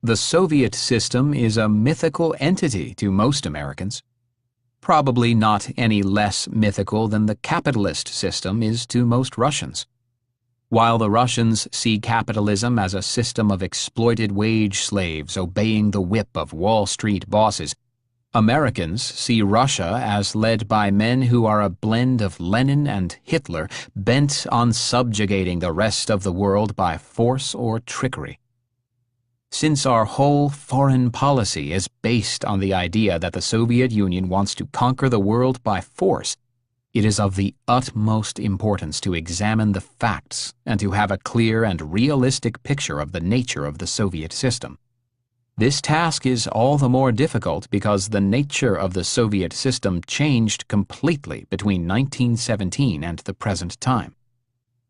The Soviet system is a mythical entity to most Americans, probably not any less mythical than the capitalist system is to most Russians. While the Russians see capitalism as a system of exploited wage slaves obeying the whip of Wall Street bosses, Americans see Russia as led by men who are a blend of Lenin and Hitler, bent on subjugating the rest of the world by force or trickery. Since our whole foreign policy is based on the idea that the Soviet Union wants to conquer the world by force, it is of the utmost importance to examine the facts and to have a clear and realistic picture of the nature of the Soviet system. This task is all the more difficult because the nature of the Soviet system changed completely between 1917 and the present time.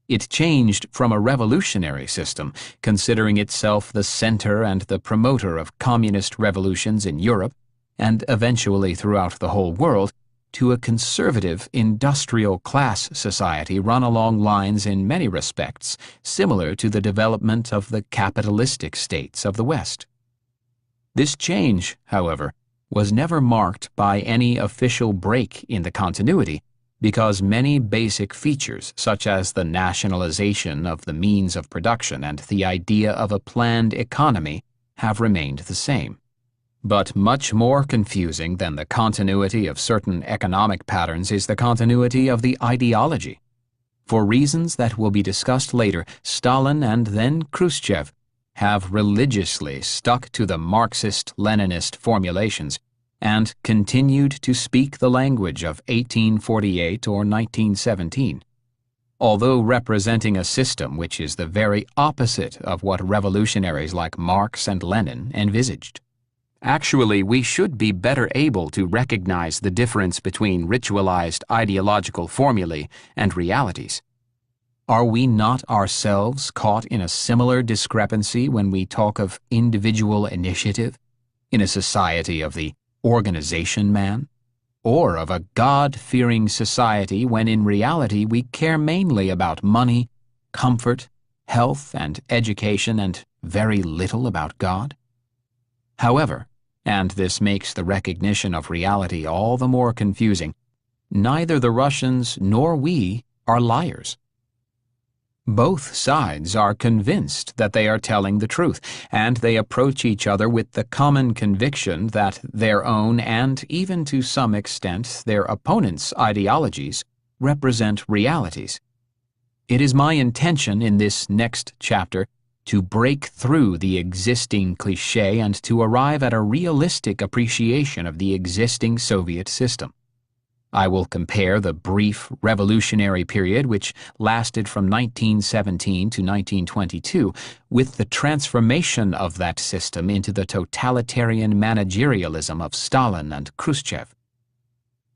It changed from a revolutionary system, considering itself the center and the promoter of communist revolutions in Europe and eventually throughout the whole world, to a conservative industrial class society run along lines in many respects similar to the development of the capitalistic states of the West. This change, however, was never marked by any official break in the continuity because many basic features such as the nationalization of the means of production and the idea of a planned economy have remained the same. But much more confusing than the continuity of certain economic patterns is the continuity of the ideology. For reasons that will be discussed later, Stalin and then Khrushchev have religiously stuck to the Marxist-Leninist formulations and continued to speak the language of 1848 or 1917, although representing a system which is the very opposite of what revolutionaries like Marx and Lenin envisaged. Actually, we should be better able to recognize the difference between ritualized ideological formulae and realities. Are we not ourselves caught in a similar discrepancy when we talk of individual initiative in a society of the organization man, or of a God-fearing society when in reality we care mainly about money, comfort, health, and education and very little about God? However, and this makes the recognition of reality all the more confusing, neither the Russians nor we are liars. Both sides are convinced that they are telling the truth, and they approach each other with the common conviction that their own and even to some extent their opponents' ideologies represent realities. It is my intention in this next chapter to break through the existing cliché and to arrive at a realistic appreciation of the existing Soviet system. I will compare the brief revolutionary period which lasted from 1917 to 1922 with the transformation of that system into the totalitarian managerialism of Stalin and Khrushchev.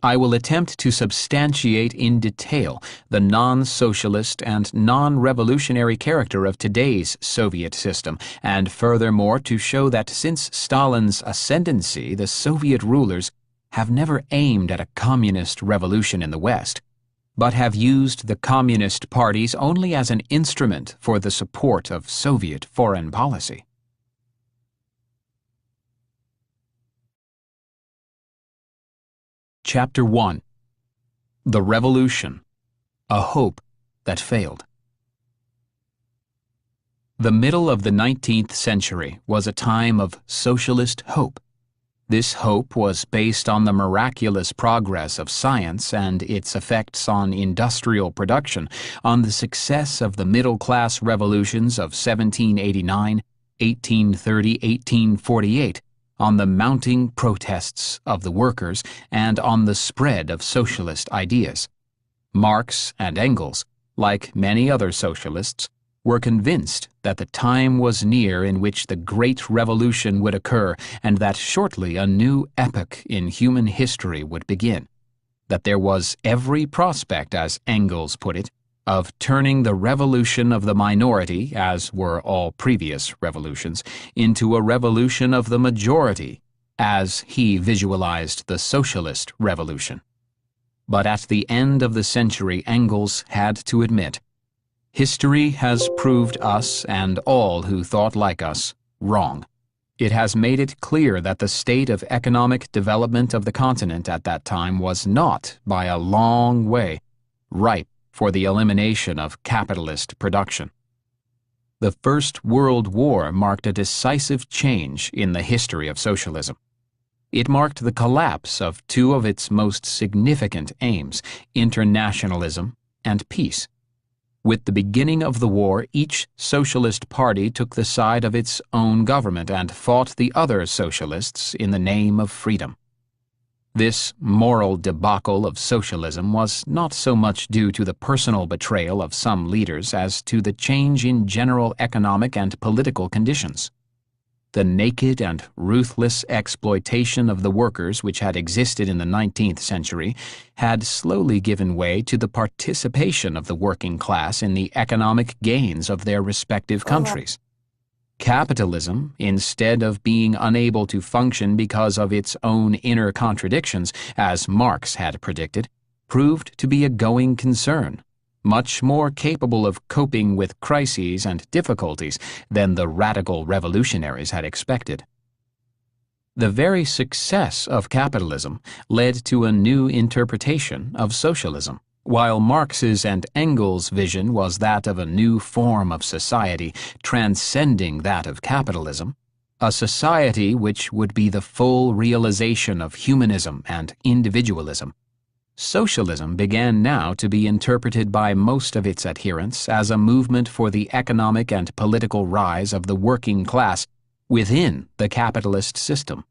I will attempt to substantiate in detail the non-socialist and non-revolutionary character of today's Soviet system, and furthermore to show that since Stalin's ascendancy, the Soviet rulers have never aimed at a communist revolution in the West, but have used the communist parties only as an instrument for the support of Soviet foreign policy. Chapter 1. The Revolution, a Hope that Failed. The middle of the 19th century was a time of socialist hope. This hope was based on the miraculous progress of science and its effects on industrial production, on the success of the middle-class revolutions of 1789, 1830, 1848, on the mounting protests of the workers, and on the spread of socialist ideas. Marx and Engels, like many other socialists, were convinced that the time was near in which the Great Revolution would occur and that shortly a new epoch in human history would begin, that there was every prospect, as Engels put it, of turning the revolution of the minority, as were all previous revolutions, into a revolution of the majority, as he visualized the socialist revolution. But at the end of the century, Engels had to admit, history has proved us and all who thought like us wrong. It has made it clear that the state of economic development of the continent at that time was not, by a long way, ripe for the elimination of capitalist production. The First World War marked a decisive change in the history of socialism. It marked the collapse of two of its most significant aims, internationalism and peace. With the beginning of the war, each socialist party took the side of its own government and fought the other socialists in the name of freedom. This moral debacle of socialism was not so much due to the personal betrayal of some leaders as to the change in general economic and political conditions. The naked and ruthless exploitation of the workers which had existed in the 19th century had slowly given way to the participation of the working class in the economic gains of their respective countries. Capitalism, instead of being unable to function because of its own inner contradictions, as Marx had predicted, proved to be a going concern, much more capable of coping with crises and difficulties than the radical revolutionaries had expected. The very success of capitalism led to a new interpretation of socialism. While Marx's and Engels' vision was that of a new form of society transcending that of capitalism, a society which would be the full realization of humanism and individualism, socialism began now to be interpreted by most of its adherents as a movement for the economic and political rise of the working class within the capitalist system.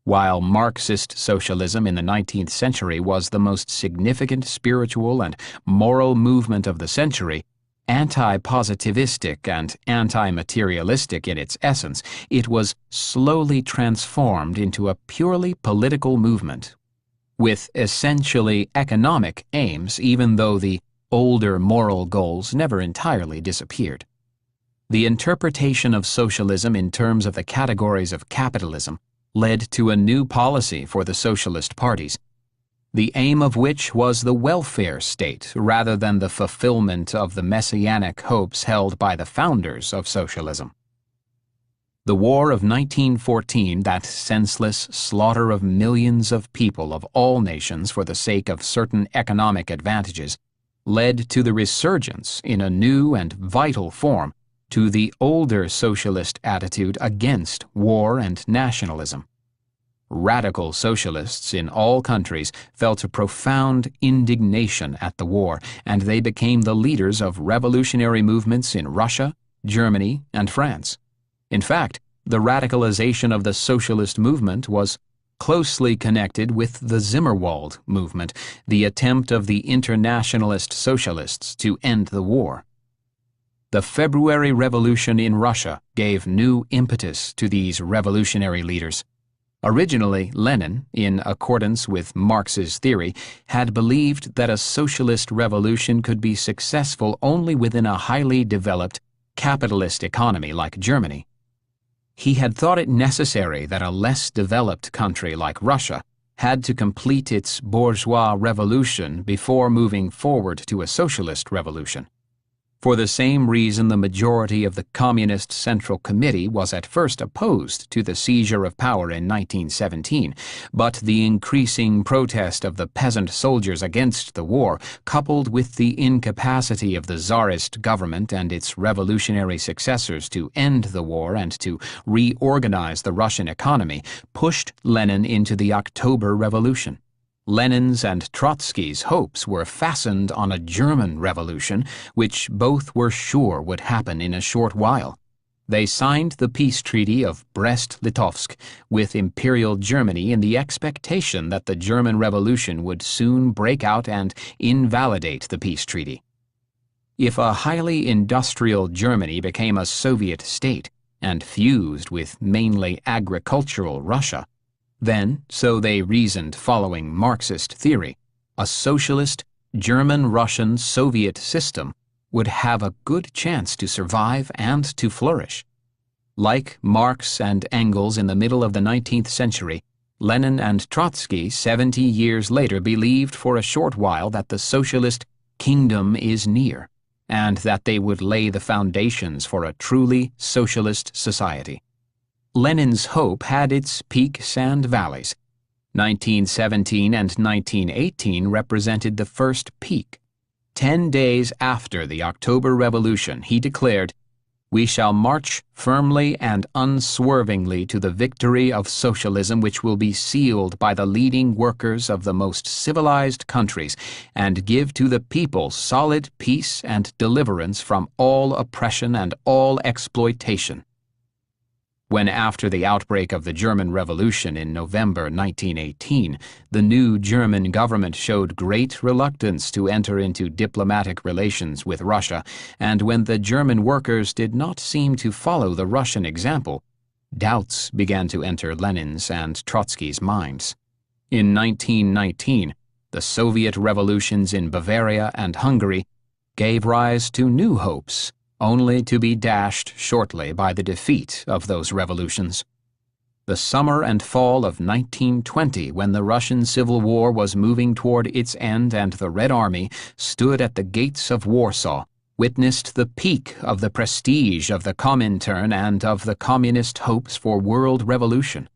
While Marxist socialism in the 19th century was the most significant spiritual and moral movement of the century, anti-positivistic and anti-materialistic in its essence, it was slowly transformed into a purely political movement with essentially economic aims, even though the older moral goals never entirely disappeared. The interpretation of socialism in terms of the categories of capitalism led to a new policy for the socialist parties, the aim of which was the welfare state rather than the fulfillment of the messianic hopes held by the founders of socialism. The War of 1914, that senseless slaughter of millions of people of all nations for the sake of certain economic advantages, led to the resurgence in a new and vital form to the older socialist attitude against war and nationalism. Radical socialists in all countries felt a profound indignation at the war, and they became the leaders of revolutionary movements in Russia, Germany, and France. In fact, the radicalization of the socialist movement was closely connected with the Zimmerwald movement, the attempt of the internationalist socialists to end the war. The February Revolution in Russia gave new impetus to these revolutionary leaders. Originally, Lenin, in accordance with Marx's theory, had believed that a socialist revolution could be successful only within a highly developed capitalist economy like Germany. He had thought it necessary that a less developed country like Russia had to complete its bourgeois revolution before moving forward to a socialist revolution. For the same reason, the majority of the Communist Central Committee was at first opposed to the seizure of power in 1917, but the increasing protest of the peasant soldiers against the war, coupled with the incapacity of the Tsarist government and its revolutionary successors to end the war and to reorganize the Russian economy, pushed Lenin into the October Revolution. Lenin's and Trotsky's hopes were fastened on a German revolution, which both were sure would happen in a short while. They signed the peace treaty of Brest-Litovsk with Imperial Germany in the expectation that the German Revolution would soon break out and invalidate the peace treaty. If a highly industrial Germany became a Soviet state and fused with mainly agricultural Russia, then, so they reasoned following Marxist theory, a socialist German-Russian Soviet system would have a good chance to survive and to flourish. Like Marx and Engels in the middle of the 19th century, Lenin and Trotsky 70 years later believed for a short while that the socialist kingdom is near, and that they would lay the foundations for a truly socialist society. Lenin's hope had its peaks and valleys. 1917 and 1918 represented the first peak. 10 days after the October Revolution, he declared, "We shall march firmly and unswervingly to the victory of socialism, which will be sealed by the leading workers of the most civilized countries, and give to the people solid peace and deliverance from all oppression and all exploitation." When, after the outbreak of the German Revolution in November 1918, the new German government showed great reluctance to enter into diplomatic relations with Russia, and when the German workers did not seem to follow the Russian example, doubts began to enter Lenin's and Trotsky's minds. In 1919, the Soviet revolutions in Bavaria and Hungary gave rise to new hopes, only to be dashed shortly by the defeat of those revolutions. The summer and fall of 1920, when the Russian Civil War was moving toward its end and the Red Army stood at the gates of Warsaw, witnessed the peak of the prestige of the Comintern and of the communist hopes for world revolution.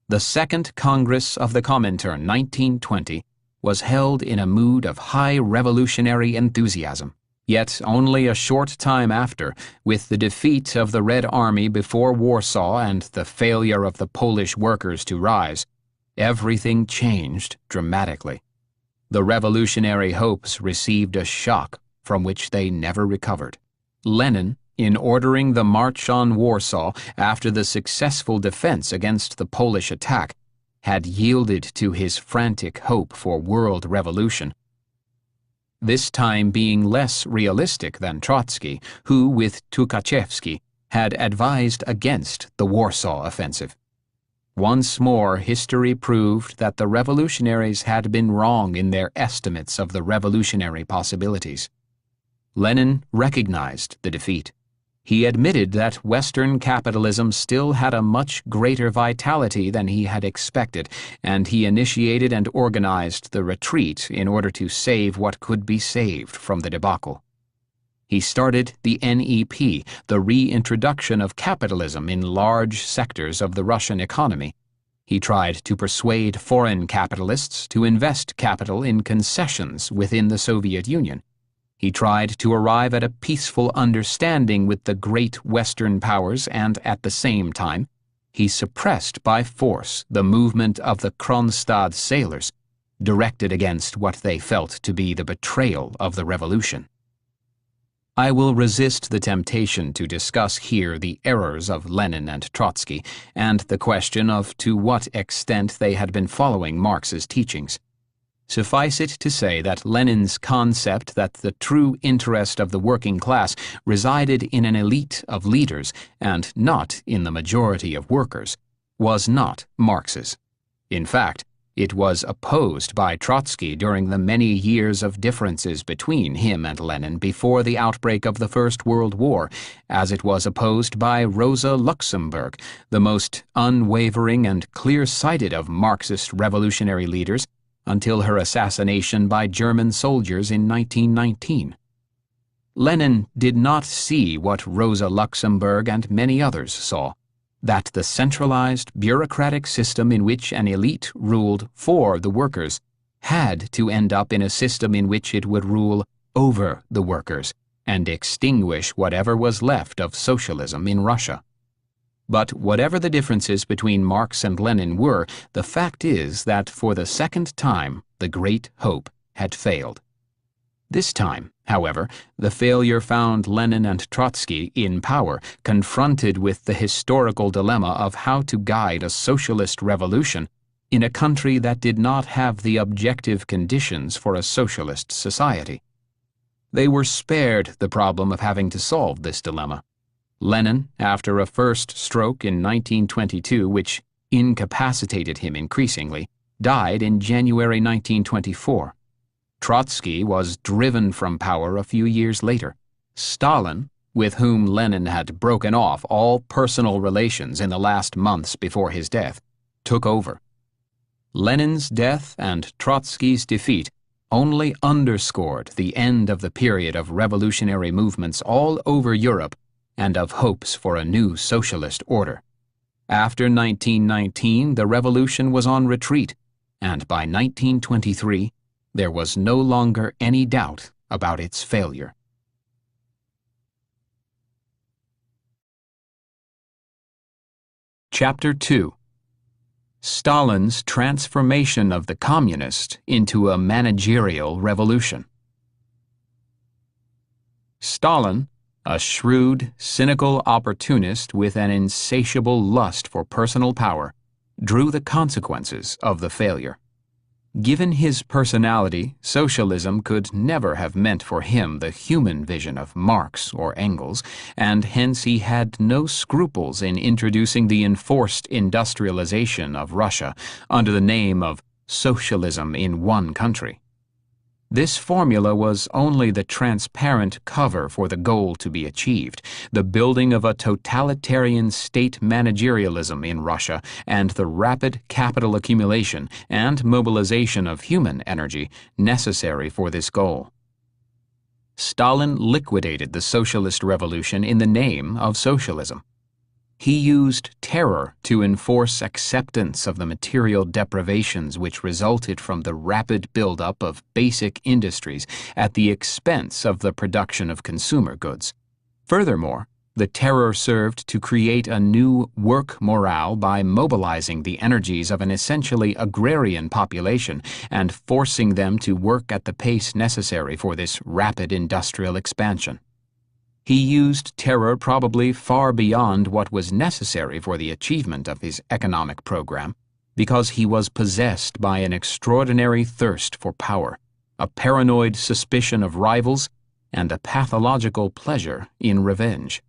The Second Congress of the Comintern, 1920, was held in a mood of high revolutionary enthusiasm. Yet only a short time after, with the defeat of the Red Army before Warsaw and the failure of the Polish workers to rise, everything changed dramatically. The revolutionary hopes received a shock from which they never recovered. Lenin, in ordering the march on Warsaw after the successful defense against the Polish attack, had yielded to his frantic hope for world revolution, this time being less realistic than Trotsky, who, with Tukhachevsky, had advised against the Warsaw Offensive. Once more, history proved that the revolutionaries had been wrong in their estimates of the revolutionary possibilities. Lenin recognized the defeat. He admitted that Western capitalism still had a much greater vitality than he had expected, and he initiated and organized the retreat in order to save what could be saved from the debacle. He started the NEP, the reintroduction of capitalism in large sectors of the Russian economy. He tried to persuade foreign capitalists to invest capital in concessions within the Soviet Union. He tried to arrive at a peaceful understanding with the great Western powers, and at the same time, he suppressed by force the movement of the Kronstadt sailors, directed against what they felt to be the betrayal of the revolution. I will resist the temptation to discuss here the errors of Lenin and Trotsky, and the question of to what extent they had been following Marx's teachings. Suffice it to say that Lenin's concept that the true interest of the working class resided in an elite of leaders and not in the majority of workers was not Marx's. In fact, it was opposed by Trotsky during the many years of differences between him and Lenin before the outbreak of the First World War, as it was opposed by Rosa Luxemburg, the most unwavering and clear-sighted of Marxist revolutionary leaders, until her assassination by German soldiers in 1919. Lenin did not see what Rosa Luxemburg and many others saw, that the centralized bureaucratic system in which an elite ruled for the workers had to end up in a system in which it would rule over the workers and extinguish whatever was left of socialism in Russia. But whatever the differences between Marx and Lenin were, the fact is that for the second time the great hope had failed. This time, however, the failure found Lenin and Trotsky in power, confronted with the historical dilemma of how to guide a socialist revolution in a country that did not have the objective conditions for a socialist society. They were spared the problem of having to solve this dilemma. Lenin, after a first stroke in 1922 which incapacitated him increasingly, died in January 1924. Trotsky was driven from power a few years later. Stalin, with whom Lenin had broken off all personal relations in the last months before his death, took over. Lenin's death and Trotsky's defeat only underscored the end of the period of revolutionary movements all over Europe and of hopes for a new socialist order. After 1919, the revolution was on retreat, and by 1923, there was no longer any doubt about its failure. Chapter 2. Stalin's transformation of the communist into a managerial revolution. Stalin, a shrewd, cynical opportunist with an insatiable lust for personal power, drew the consequences of the failure. Given his personality, socialism could never have meant for him the human vision of Marx or Engels, and hence he had no scruples in introducing the enforced industrialization of Russia under the name of socialism in one country. This formula was only the transparent cover for the goal to be achieved, the building of a totalitarian state managerialism in Russia and the rapid capital accumulation and mobilization of human energy necessary for this goal. Stalin liquidated the socialist revolution in the name of socialism. He used terror to enforce acceptance of the material deprivations which resulted from the rapid buildup of basic industries at the expense of the production of consumer goods. Furthermore, the terror served to create a new work morale by mobilizing the energies of an essentially agrarian population and forcing them to work at the pace necessary for this rapid industrial expansion. He used terror probably far beyond what was necessary for the achievement of his economic program, because he was possessed by an extraordinary thirst for power, a paranoid suspicion of rivals, and a pathological pleasure in revenge.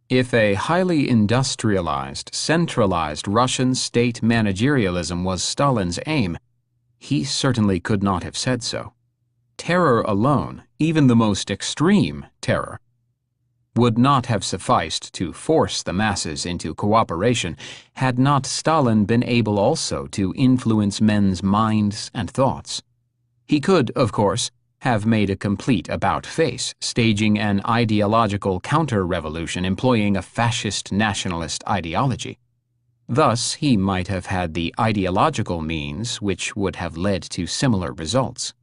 If a highly industrialized, centralized Russian state managerialism was Stalin's aim, he certainly could not have said so. Terror alone, even the most extreme terror, would not have sufficed to force the masses into cooperation had not Stalin been able also to influence men's minds and thoughts. He could, of course, have made a complete about-face, staging an ideological counter-revolution employing a fascist nationalist ideology. Thus, he might have had the ideological means which would have led to similar results.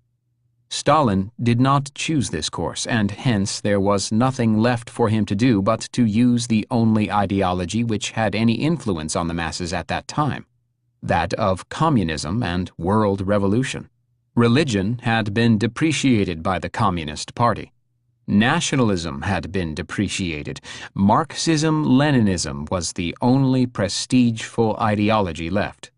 Stalin did not choose this course, and hence there was nothing left for him to do but to use the only ideology which had any influence on the masses at that time, that of communism and world revolution. Religion had been depreciated by the Communist Party. Nationalism had been depreciated. Marxism-Leninism was the only prestigeful ideology left.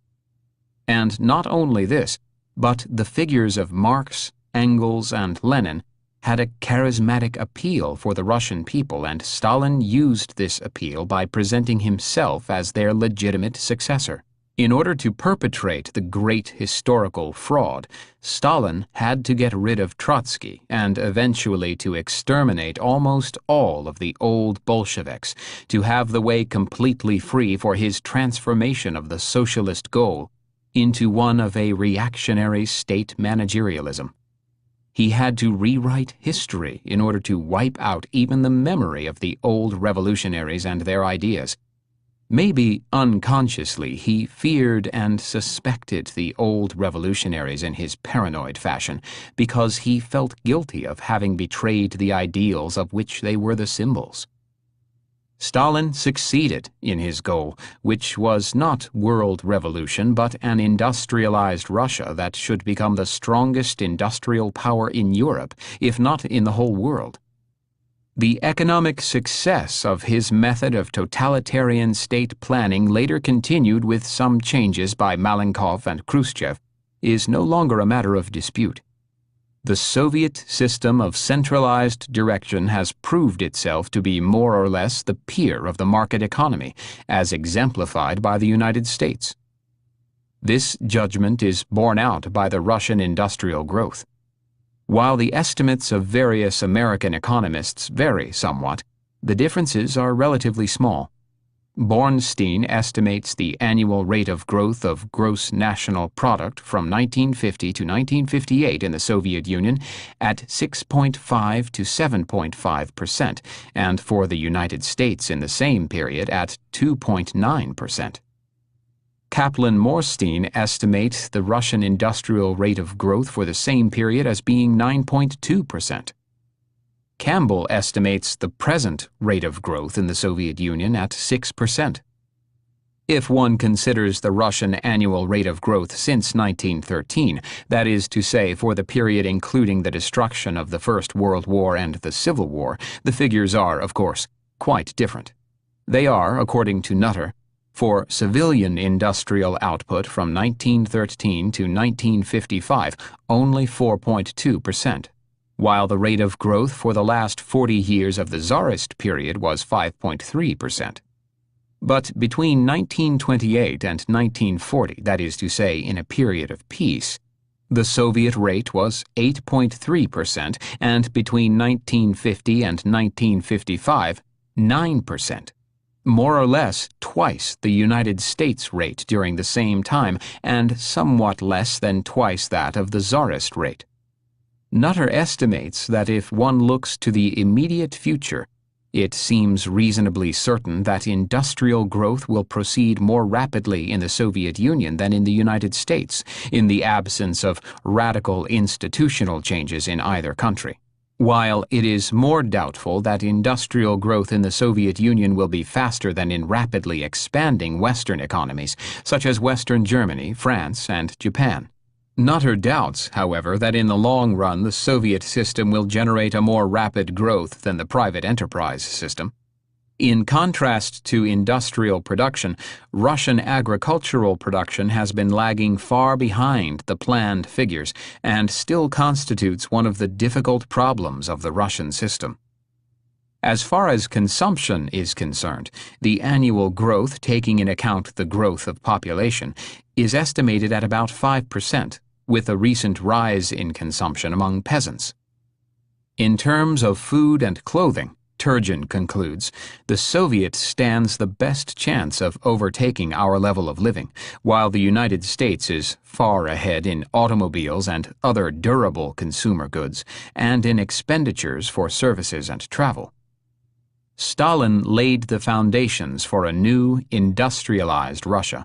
And not only this, but the figures of Marx, Engels, and Lenin had a charismatic appeal for the Russian people, and Stalin used this appeal by presenting himself as their legitimate successor. In order to perpetrate the great historical fraud, Stalin had to get rid of Trotsky and eventually to exterminate almost all of the old Bolsheviks, to have the way completely free for his transformation of the socialist goal into one of a reactionary state managerialism. He had to rewrite history in order to wipe out even the memory of the old revolutionaries and their ideas. Maybe unconsciously he feared and suspected the old revolutionaries in his paranoid fashion, because he felt guilty of having betrayed the ideals of which they were the symbols. Stalin succeeded in his goal, which was not world revolution but an industrialized Russia that should become the strongest industrial power in Europe, if not in the whole world. The economic success of his method of totalitarian state planning, later continued with some changes by Malenkov and Khrushchev, is no longer a matter of dispute. The Soviet system of centralized direction has proved itself to be more or less the peer of the market economy, as exemplified by the United States. This judgment is borne out by the Russian industrial growth. While the estimates of various American economists vary somewhat, the differences are relatively small. Bornstein estimates the annual rate of growth of gross national product from 1950 to 1958 in the Soviet Union at 6.5 to 7.5%, and for the United States in the same period at 2.9%. Kaplan-Morstein estimates the Russian industrial rate of growth for the same period as being 9.2%. Campbell estimates the present rate of growth in the Soviet Union at 6%. If one considers the Russian annual rate of growth since 1913, that is to say for the period including the destruction of the First World War and the Civil War, the figures are, of course, quite different. They are, according to Nutter, for civilian industrial output from 1913 to 1955, only 4.2%. while the rate of growth for the last 40 years of the Tsarist period was 5.3%. But between 1928 and 1940, that is to say in a period of peace, the Soviet rate was 8.3%, and between 1950 and 1955, 9%. More or less twice the United States rate during the same time, and somewhat less than twice that of the Tsarist rate. Nutter estimates that if one looks to the immediate future, it seems reasonably certain that industrial growth will proceed more rapidly in the Soviet Union than in the United States, in the absence of radical institutional changes in either country. While it is more doubtful that industrial growth in the Soviet Union will be faster than in rapidly expanding Western economies, such as Western Germany, France, and Japan. Nutter doubts, however, that in the long run the Soviet system will generate a more rapid growth than the private enterprise system. In contrast to industrial production, Russian agricultural production has been lagging far behind the planned figures and still constitutes one of the difficult problems of the Russian system. As far as consumption is concerned, the annual growth, taking in account the growth of population, is estimated at about 5%, with a recent rise in consumption among peasants. In terms of food and clothing, Turgeon concludes, the Soviet stands the best chance of overtaking our level of living, while the United States is far ahead in automobiles and other durable consumer goods, and in expenditures for services and travel. Stalin laid the foundations for a new, industrialized Russia.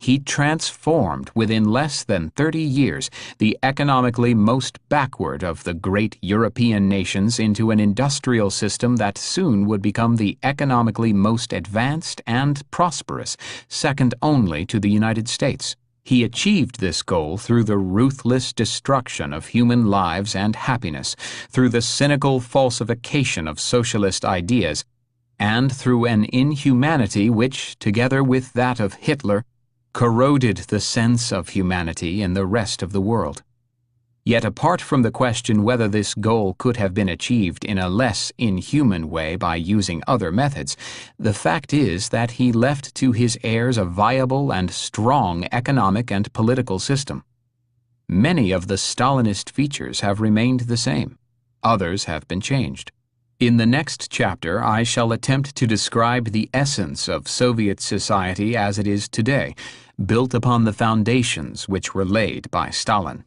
He transformed within less than 30 years the economically most backward of the great European nations into an industrial system that soon would become the economically most advanced and prosperous, second only to the United States. He achieved this goal through the ruthless destruction of human lives and happiness, through the cynical falsification of socialist ideas, and through an inhumanity which, together with that of Hitler, corroded the sense of humanity in the rest of the world. Yet apart from the question whether this goal could have been achieved in a less inhuman way by using other methods, the fact is that he left to his heirs a viable and strong economic and political system. Many of the Stalinist features have remained the same. Others have been changed. In the next chapter, I shall attempt to describe the essence of Soviet society as it is today, built upon the foundations which were laid by Stalin.